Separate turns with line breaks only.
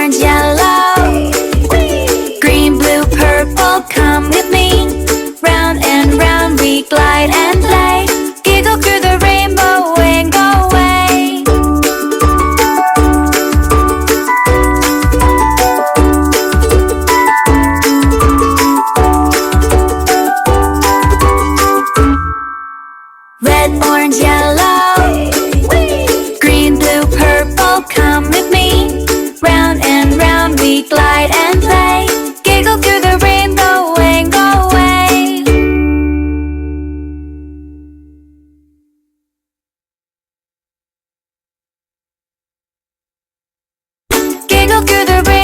orange, yellow. Green, blue, purple, come with me. Round and round we glide and play. Giggle through the rainbow and go away. Red, orange, yellow. Green, blue, purple, come with me. Round and round we glide and play. Giggle through the rainbow and go away. Giggle through the rainbow.